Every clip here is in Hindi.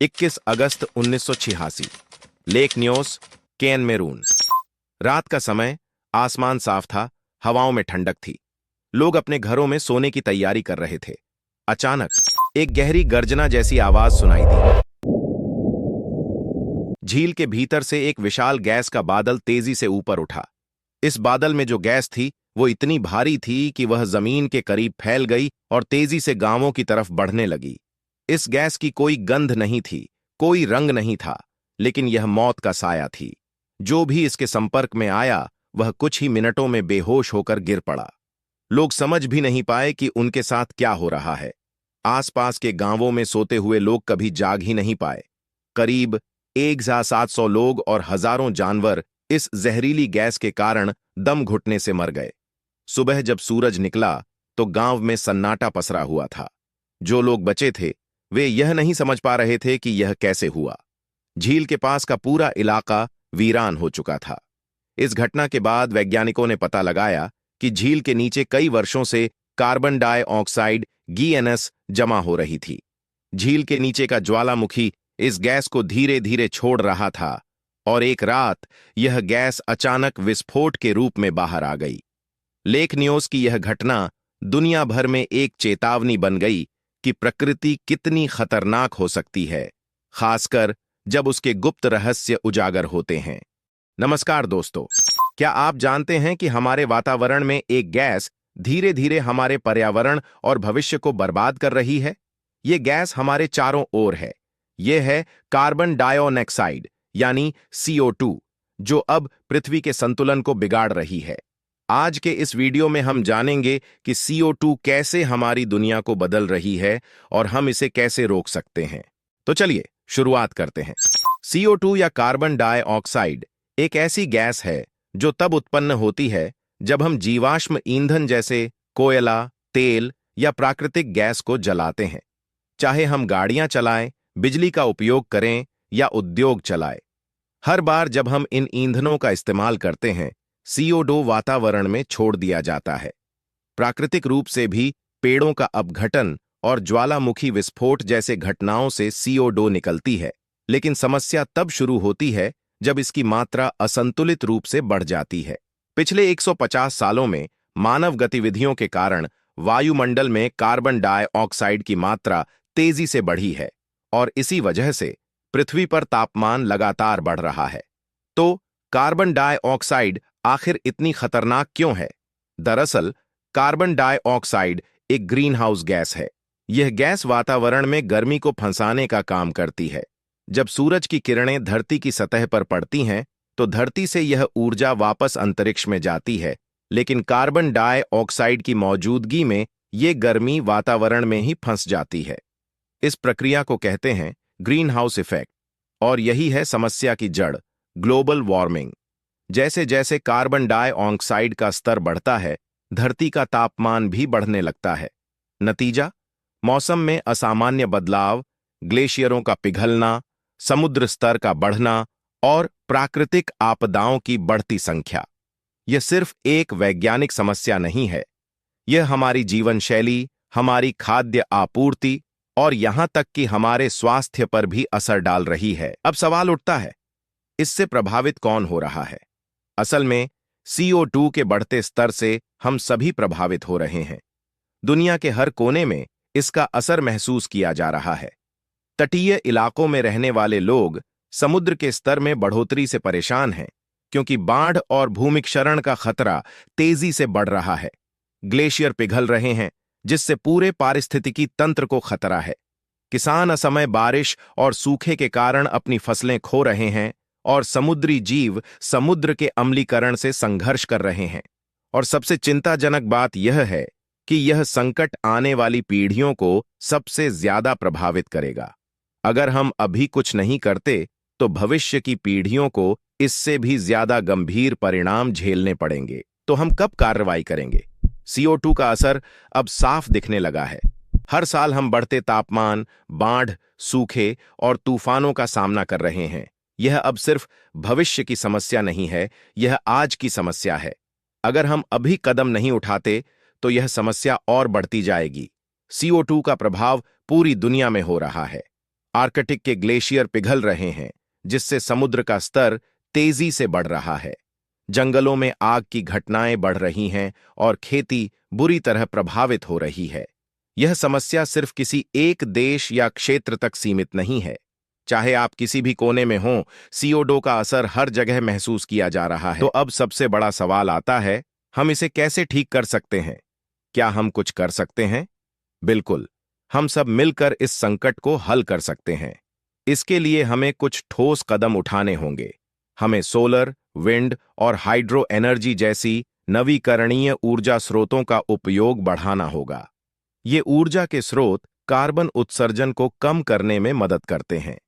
21 अगस्त 1986। Lake Nios, कैनमेरून। रात का समय, आसमान साफ था, हवाओं में ठंडक थी। लोग अपने घरों में सोने की तैयारी कर रहे थे। अचानक एक गहरी गर्जना जैसी आवाज सुनाई दी। झील के भीतर से एक विशाल गैस का बादल तेजी से ऊपर उठा। इस बादल में जो गैस थी वो इतनी भारी थी कि वह जमीन के करीब फैल गई और तेजी से गांवों की तरफ बढ़ने लगी। इस गैस की कोई गंध नहीं थी, कोई रंग नहीं था, लेकिन यह मौत का साया थी। जो भी इसके संपर्क में आया वह कुछ ही मिनटों में बेहोश होकर गिर पड़ा। लोग समझ भी नहीं पाए कि उनके साथ क्या हो रहा है। आसपास के गांवों में सोते हुए लोग कभी जाग ही नहीं पाए। करीब 1,700 लोग और हजारों जानवर इस जहरीली गैस के कारण दम घुटने से मर गए। सुबह जब सूरज निकला तो गांव में सन्नाटा पसरा हुआ था। जो लोग बचे थे वे यह नहीं समझ पा रहे थे कि यह कैसे हुआ। झील के पास का पूरा इलाका वीरान हो चुका था। इस घटना के बाद वैज्ञानिकों ने पता लगाया कि झील के नीचे कई वर्षों से कार्बन डाइऑक्साइड गैस जमा हो रही थी। झील के नीचे का ज्वालामुखी इस गैस को धीरे धीरे छोड़ रहा था और एक रात यह गैस अचानक विस्फोट के रूप में बाहर आ गई। लेक न्योस की यह घटना दुनिया भर में एक चेतावनी बन गई कि प्रकृति कितनी खतरनाक हो सकती है, खासकर जब उसके गुप्त रहस्य उजागर होते हैं। नमस्कार दोस्तों, क्या आप जानते हैं कि हमारे वातावरण में एक गैस धीरे धीरे हमारे पर्यावरण और भविष्य को बर्बाद कर रही है? ये गैस हमारे चारों ओर है। यह है कार्बन डाइऑक्साइड यानी CO2, जो अब पृथ्वी के संतुलन को बिगाड़ रही है। आज के इस वीडियो में हम जानेंगे कि CO2 कैसे हमारी दुनिया को बदल रही है और हम इसे कैसे रोक सकते हैं। तो चलिए शुरुआत करते हैं। CO2 या कार्बन डाइऑक्साइड एक ऐसी गैस है जो तब उत्पन्न होती है जब हम जीवाश्म ईंधन जैसे कोयला, तेल या प्राकृतिक गैस को जलाते हैं। चाहे हम गाड़ियां चलाएं, बिजली का उपयोग करें या उद्योग चलाएं, हर बार जब हम इन ईंधनों का इस्तेमाल करते हैं CO2 वातावरण में छोड़ दिया जाता है। प्राकृतिक रूप से भी पेड़ों का अपघटन और ज्वालामुखी विस्फोट जैसे घटनाओं से CO2 निकलती है, लेकिन समस्या तब शुरू होती है जब इसकी मात्रा असंतुलित रूप से बढ़ जाती है। पिछले 150 सालों में मानव गतिविधियों के कारण वायुमंडल में कार्बन डाइऑक्साइड की मात्रा तेजी से बढ़ी है और इसी वजह से पृथ्वी पर तापमान लगातार बढ़ रहा है। तो कार्बन डाइऑक्साइड आखिर इतनी खतरनाक क्यों है? दरअसल कार्बन डाइऑक्साइड एक ग्रीन हाउस गैस है। यह गैस वातावरण में गर्मी को फंसाने का काम करती है। जब सूरज की किरणें धरती की सतह पर पड़ती हैं तो धरती से यह ऊर्जा वापस अंतरिक्ष में जाती है, लेकिन कार्बन डाइऑक्साइड की मौजूदगी में ये गर्मी वातावरण में ही फंस जाती है। इस प्रक्रिया को कहते हैं ग्रीन हाउस इफेक्ट और यही है समस्या की जड़, ग्लोबल वार्मिंग। जैसे जैसे कार्बन डाइऑक्साइड का स्तर बढ़ता है, धरती का तापमान भी बढ़ने लगता है। नतीजा, मौसम में असामान्य बदलाव, ग्लेशियरों का पिघलना, समुद्र स्तर का बढ़ना और प्राकृतिक आपदाओं की बढ़ती संख्या। यह सिर्फ एक वैज्ञानिक समस्या नहीं है, यह हमारी जीवन शैली, हमारी खाद्य आपूर्ति और यहां तक कि हमारे स्वास्थ्य पर भी असर डाल रही है। अब सवाल उठता है, इससे प्रभावित कौन हो रहा है? असल में CO2 के बढ़ते स्तर से हम सभी प्रभावित हो रहे हैं। दुनिया के हर कोने में इसका असर महसूस किया जा रहा है। तटीय इलाकों में रहने वाले लोग समुद्र के स्तर में बढ़ोतरी से परेशान हैं, क्योंकि बाढ़ और भूमिक्षरण का खतरा तेजी से बढ़ रहा है। ग्लेशियर पिघल रहे हैं, जिससे पूरे पारिस्थितिकी तंत्र को खतरा है। किसान असमय बारिश और सूखे के कारण अपनी फसलें खो रहे हैं और समुद्री जीव समुद्र के अम्लीकरण से संघर्ष कर रहे हैं। और सबसे चिंताजनक बात यह है कि यह संकट आने वाली पीढ़ियों को सबसे ज्यादा प्रभावित करेगा। अगर हम अभी कुछ नहीं करते तो भविष्य की पीढ़ियों को इससे भी ज्यादा गंभीर परिणाम झेलने पड़ेंगे। तो हम कब कार्रवाई करेंगे? CO2 का असर अब साफ दिखने लगा है। हर साल हम बढ़ते तापमान, बाढ़, सूखे और तूफानों का सामना कर रहे हैं। यह अब सिर्फ भविष्य की समस्या नहीं है, यह आज की समस्या है। अगर हम अभी कदम नहीं उठाते तो यह समस्या और बढ़ती जाएगी। CO2 का प्रभाव पूरी दुनिया में हो रहा है। आर्कटिक के ग्लेशियर पिघल रहे हैं, जिससे समुद्र का स्तर तेजी से बढ़ रहा है। जंगलों में आग की घटनाएं बढ़ रही हैं और खेती बुरी तरह प्रभावित हो रही है। यह समस्या सिर्फ किसी एक देश या क्षेत्र तक सीमित नहीं है। चाहे आप किसी भी कोने में हों, CO2 का असर हर जगह महसूस किया जा रहा है। तो अब सबसे बड़ा सवाल आता है, हम इसे कैसे ठीक कर सकते हैं? क्या हम कुछ कर सकते हैं? बिल्कुल, हम सब मिलकर इस संकट को हल कर सकते हैं। इसके लिए हमें कुछ ठोस कदम उठाने होंगे। हमें सोलर, विंड और हाइड्रो एनर्जी जैसी नवीकरणीय ऊर्जा स्रोतों का उपयोग बढ़ाना होगा। ये ऊर्जा के स्रोत कार्बन उत्सर्जन को कम करने में मदद करते हैं।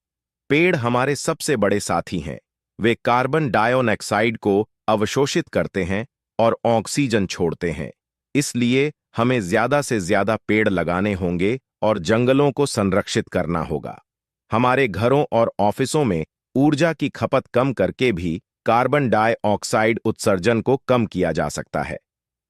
पेड़ हमारे सबसे बड़े साथी हैं। वे कार्बन डाइऑक्साइड को अवशोषित करते हैं और ऑक्सीजन छोड़ते हैं। इसलिए हमें ज्यादा से ज्यादा पेड़ लगाने होंगे और जंगलों को संरक्षित करना होगा। हमारे घरों और ऑफिसों में ऊर्जा की खपत कम करके भी कार्बन डाइऑक्साइड उत्सर्जन को कम किया जा सकता है।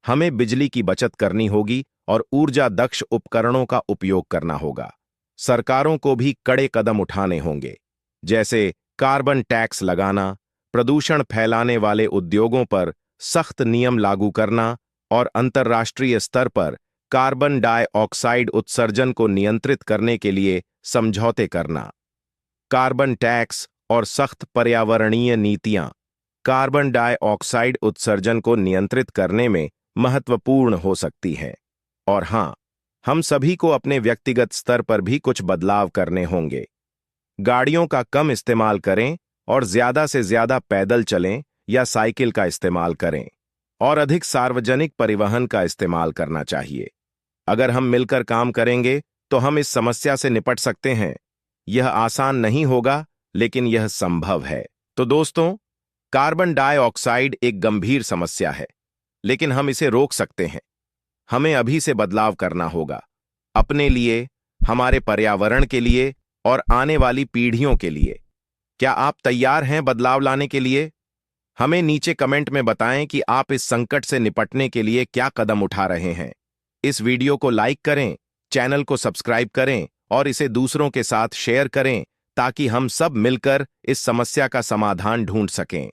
हमें बिजली की बचत करनी होगी और ऊर्जा दक्ष उपकरणों का उपयोग करना होगा। सरकारों को भी कड़े कदम उठाने होंगे, जैसे कार्बन टैक्स लगाना, प्रदूषण फैलाने वाले उद्योगों पर सख्त नियम लागू करना और अंतर्राष्ट्रीय स्तर पर कार्बन डाइऑक्साइड उत्सर्जन को नियंत्रित करने के लिए समझौते करना। कार्बन टैक्स और सख्त पर्यावरणीय नीतियां कार्बन डाइऑक्साइड उत्सर्जन को नियंत्रित करने में महत्वपूर्ण हो सकती हैं। और हां, हम सभी को अपने व्यक्तिगत स्तर पर भी कुछ बदलाव करने होंगे। गाड़ियों का कम इस्तेमाल करें और ज्यादा से ज्यादा पैदल चलें या साइकिल का इस्तेमाल करें और अधिक सार्वजनिक परिवहन का इस्तेमाल करना चाहिए। अगर हम मिलकर काम करेंगे तो हम इस समस्या से निपट सकते हैं। यह आसान नहीं होगा, लेकिन यह संभव है। तो दोस्तों, कार्बन डाइऑक्साइड एक गंभीर समस्या है, लेकिन हम इसे रोक सकते हैं। हमें अभी से बदलाव करना होगा, अपने लिए, हमारे पर्यावरण के लिए और आने वाली पीढ़ियों के लिए। क्या आप तैयार हैं बदलाव लाने के लिए? हमें नीचे कमेंट में बताएं कि आप इस संकट से निपटने के लिए क्या कदम उठा रहे हैं। इस वीडियो को लाइक करें, चैनल को सब्सक्राइब करें और इसे दूसरों के साथ शेयर करें ताकि हम सब मिलकर इस समस्या का समाधान ढूंढ सकें।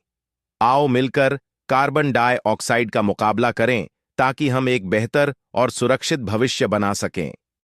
आओ मिलकर कार्बन डाइऑक्साइड का मुकाबला करें ताकि हम एक बेहतर और सुरक्षित भविष्य बना सकें।